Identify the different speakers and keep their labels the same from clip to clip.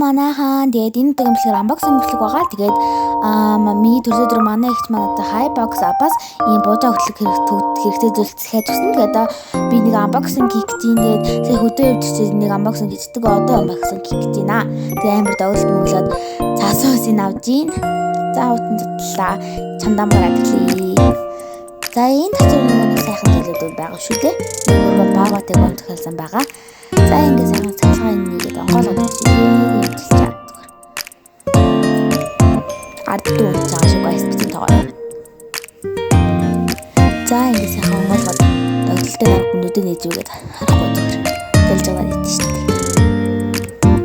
Speaker 1: манайхан тэгээд энэ удаагийн бичлэгээр unboxing бичлэг байгаа. Тэгээд миний төрөлөөр манай ихч манайтай Hybox App-аас ийм буужаа хөтлөх хэрэгтэй зүйлс захиаж өгсөн. Тэгээд би нэг unboxing хийх гэж тэгээд сая хөдөө явж нэг unboxing хийдэг. Одоо unboxing хийх гэж байна. Тэгээд амар дагуулт мөглөөд цаасуусын авж гин. За утан тутлаа. Чандамгаар адлаа. За энэ төсөл нэг сайхан зүйлүүд байгаа шүү дээ. Нэг баагатай гомдох хэлсэн байгаа. За ингэ сайхан цалгаа нэгээд онгоолгоод явуулчих. Ардуу цааш шиг байсбитэн тоогоо. За ингэ сайхан онгоолгоод догтлолтой дарга нүдэн нээж үгээд харахгүй зүгээр. Дэлж байгаа нэг шүү дээ.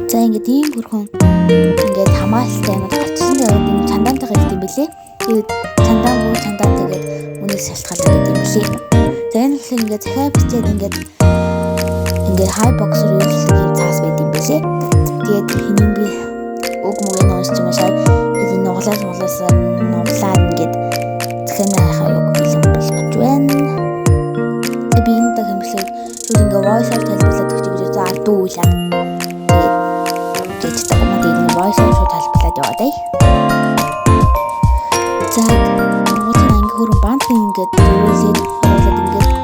Speaker 1: За ингэ ийм бүрхэн ингээд хамаалтай юм гарчсан тэгээд энэ чандаантай хэлт юм бэлээ. Тэгээд чандаан тэгээд үнээс шалтгаалдаг юм бэлээ. За энэ л ингээд захиа бичээд ингээд Hybox руу үйлчлэгийн цаас байд юм бэлээ. Тэгээд хинэн би уг мөгийн уншиж машаад энэ нуглаад ингээд захианыхаа юг бэлэн болгож байна. Тэгээд би энэ дэг хэмжлэг шууд ингээд voice-аар тайлбарлаад өгч гэж за ардуу үйлээ. Тэгээд тэгтээ команд энэ voice-аар шууд тайлбарлаад яваад бай. За монгол анги хөрөн банк ингээд зүйлээд оруулаад ингээд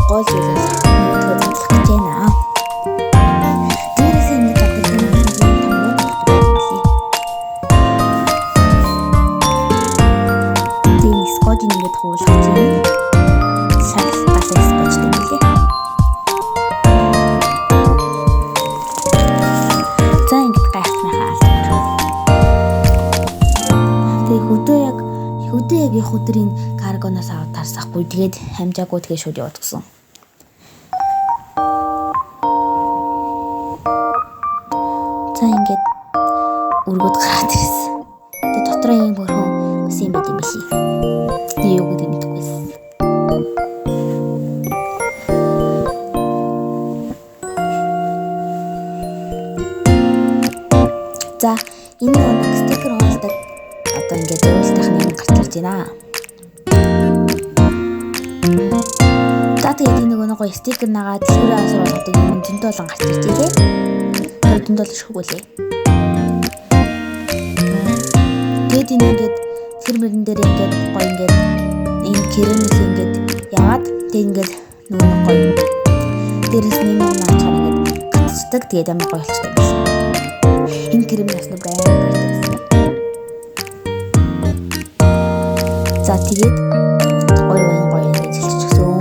Speaker 1: гол зүйлээс мэдээ зэнслэх гэж байна. Дээрээс энэ тагтсан юм байна. Тийм скотч ингээд хуулах гэж байна. Шал басаа скотч юм билээ. За ингээд гайхснахаа албаа. Тэгээ хөдөө яг их өдрийн каргоноос аваад тарсахгүй тэгээд хамжаагүй тэгээ шууд яваад гисэн. За ингээд өргөд гараад ирсэн. Тэгээд дотроо юм бүрхэн бас юм байт юм билий. Би юу гэдэг мэдгүй. За энэ нэг стикер хоолдог одоо ингээд зөвлөлтийн юм гарч ирж байна. За тэгээд энэ нэг гоё стикер нагаад дэлгүүрээ асуугаад юм зөнтэй болон гарч ирж байгаа. Зөнтэй бол шүүггүй лээ. Тэгээд энэ ингээд фирмерэн дээр ингээд гоё ингээд энэ кремээс ингээд яваад тэгээд ингээд нөгөө гоё дээрээс нэг наачаар ингээд гацдаг тэгээд амар гоё болчихсон юм. Энэ кремээс нэг амар байсан. За тэгээд гоё ингэж хэлчихсэн.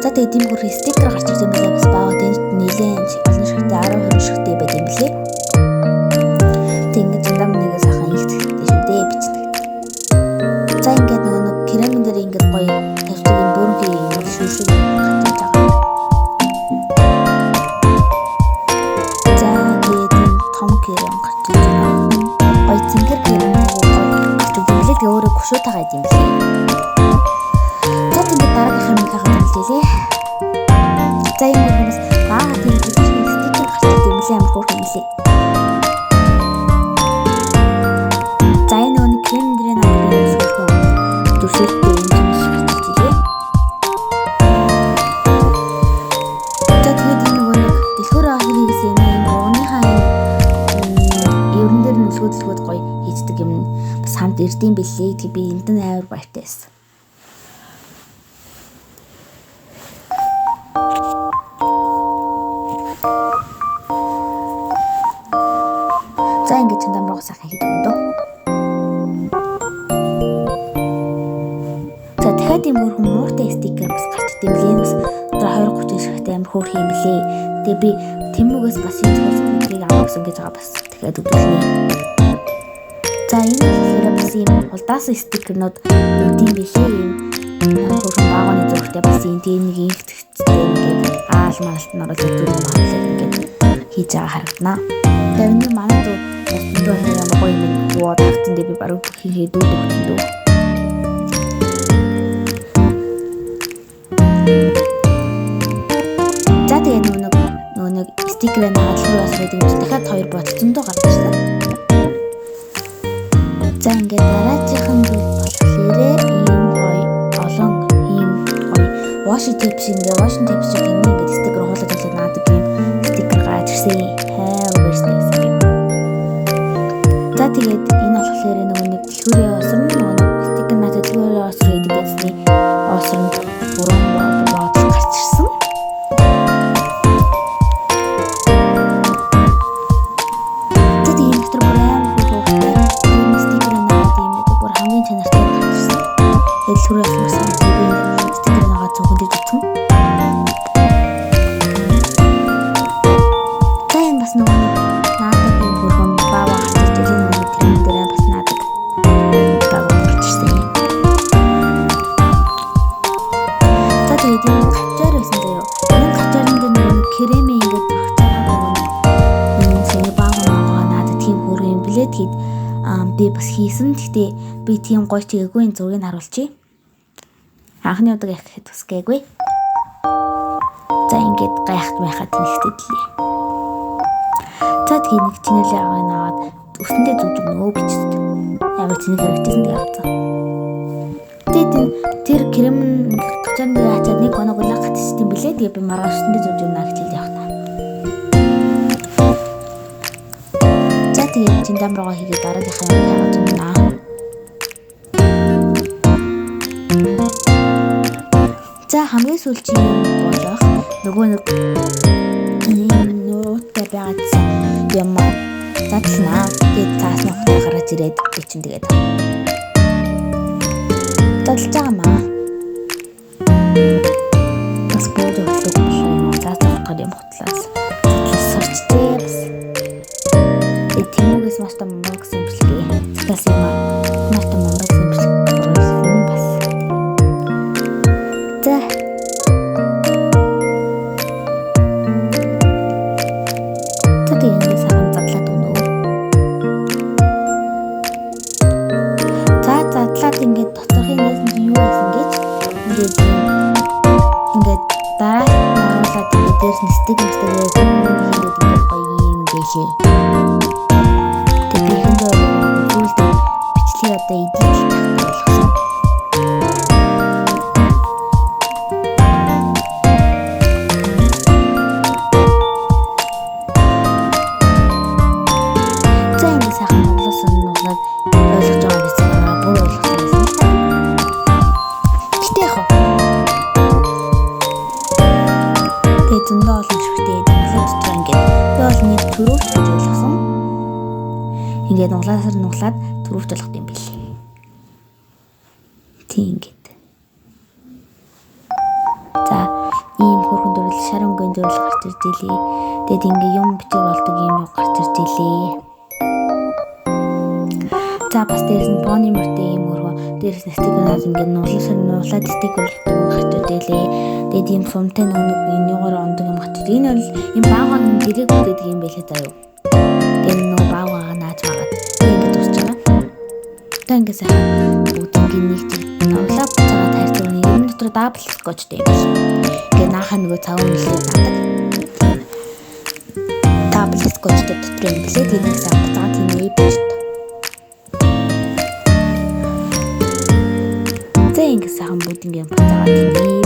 Speaker 1: За тэгээд ийм бүр стикер гарч ирсэн байлаа бас баагаад энэ нэлээд олон шигтэй 10% шигтэй байт юм билээ. Тэгээд ингэ зам нэг сайхан их зэгтэй шүү дээ бичдэг. За ингээд нөгөө нэг кремэн дээр ингээд гоё тавьдаг юм бүргийн юм шүүшиг гарч ирж байгаа. За тэгээд том крем гарч ирж байна. Гоё зингэр крем гарч ирж билээ. Тэгээд өөрөө гүшүүтэйгээ юм билээ. За тэгээд дараагийнх нь хагаад хэлээ. За энэ хүмүүс тийм стикер гарч ирсэн юм лээ амар хөөрхөн билээ. За энэ нэг крем дээр нэг сүрхүү дүрсэлтэй юм шиг гарч ирээ. За тэгээд энэ нэг дэлгүүрээ хийгээсэн юм ууныхаа ерөн дээр нүлгөөдлгөөд гоё хийдэг юм бас хамт ирдэм билээ. Тэгээд би энд нь амар баяртай байсан. За ингэж чандан руу сайхан хийдэг юм дөө. За дахиад юм бүр мууртай стикер бас гарч идэм билээ. Бас одоо 20-30 шигтэй амар хөөрхөн юм билээ. Тэгээ би тэмүгээс бас энэ зүйлийг авсан гэж байгаа бас дахиад өгдөлнэ. За энэ болохоор бас юм улдаас стикернууд өгдөм билээ. Ийм хөөрхөн багааны зургтай бас энэ нэг инфттэй ингээд аал малт наруулж өгдөг юм аа ингээд хийж байгаа харагдана. Тэгээ энэ манай дүү ямар гоё юм хуу тавцсан дээр би баруун хийгээ дүүдэх дүү. За тэгээ нөгөө нэг стикер наалгуулаас байдаг юм чи дахиад 2 бодол зөндөө гарч ирсэн. За ингээд дараачихын зүйл болохоор ийм гоё олон ийм гоё washi tape шиг ингээд стикер хуулаад байлаа наадаг юм стикер гарч ирсэн хайр верстэйсэн юм. За тэгээд энэ болохоор нөгөө нэг дэлгүүрийн осор нөгөө стикер надад дэлгүүрийн осор гэдэг гэсэн осор нь бүрэн бодол гарч ирсэн. Тэгээд энэ дотор бүрэн хөлөөхтэй энэ стикер надад юм гэдэг бүр хамгийн чанартай гарч ирсэн. Дэлгүүрийн осор стикер нагаа зөвхөн үзсэн. Би бас хийсэн. Гэтэ би тийм гоё чигээгүй энэ зургийг харуулчих. Анхны удаа яхад бас гээгүй. За ингээд гайхад байхад тэнхтэй длээ. За тэгээд нэг чинэлээ аваад наваад өсөндөө зүг нөө бичсэн. Ямар чинэг хэрэгжсэн тэгээ авцаа. Тэгээд тэр крем гачаанд ачаад нэг оног улаа гатчихсан юм билээ. Тэгээ би маргааш өсөндөө зүг наа гэж хэлээ явах. Тэгээд чин дамраа хийгээд дараагийнхаа юм яваад байна. За хамгийн сүүлчийн болох нөгөө нэг нуутай байгаадсан юм задлнаа. Тэгээд цаас нухтай гараж ирээд бичин тэгээд задлж байгаа маа. Бас бодож өгөх юм уу? Задлах юм хутлаас. Сорчтэй бас. Тэмээс мастам мөнгө симплээ. Тэс юм аа. Мастам мөнгө симплээ. Бас. За. Тэгээд энэ сарам задлаад өнөө. За задлаад ингээд доторхын яасан юу байсан гэж ингээд дараа наруулаад ингээд дээрс нэстэг хийгээд ингээд гоё юм гэлээ. Одоо идэж болгосон. За энэ сайхан монголсон нуулаад ойлгож байгаа биз байгаа бүр ойлгосон юм. Гэтэ яг тэгээд зөндөө олон шигтэй дэлгэж байгаа ингээд би бол нэг төрөвч гэж ойлгосон. Ингээд нуулаад төрөвч болгох юм бэл. Ингээд. За ийм хөрхөн дүрэл шарангийн дүрэл гарч ирж илээ. Тэгэд ингээ юм бичиг болдог юм уу гарч ирж илээ. За бас дээрс нь боны мөртэй юм өргөө дээрс нь стикернаас ингээ нуулаад стикер гарч ирж илээ. Тэгэд ийм сумтай нэг энийгээр ондог юм гарч ирж. Энэ бол ийм баагаа гэрэг бүтээдэг юм байлээ заа юу. Тэгээд нөгөө баагаа нааж байгаа. Ингээд тусч байгаа. Та ингээ сайхан бүгднийг нэг улаап цагаат хайрцаг нэг юм дотор дабл скотчтэй юм шиг. Ингээ наахаа нөгөө цаван нэлээд наадаг. Дабл скотчтэй дотор юм билээ. Тэгээд нэг сав цаа тийм эйбч. За ингээ сайхан бүгднийг буцаагаад тийм.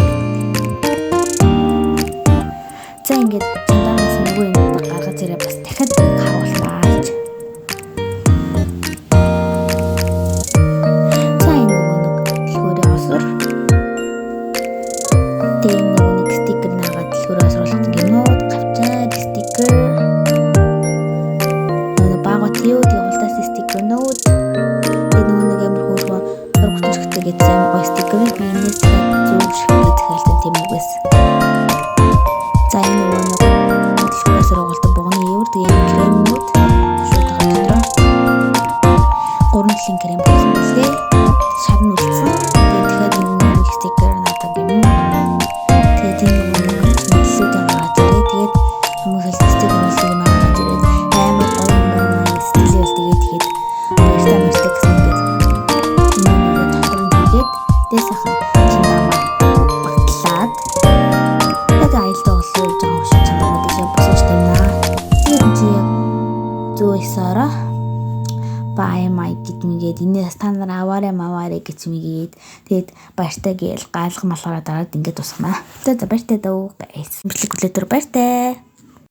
Speaker 1: За ингээ цанданаас нөгөө юм гаргаж ирээ бас дахиад харууллаа. тэгээд энэ стандар аваарэ гэж мэгээд тэгээд баяртай гээл гаалга малгаараа дараад ингээд тусгана. За баяртай дөө. Бичлэг хүлээдэр баяртай.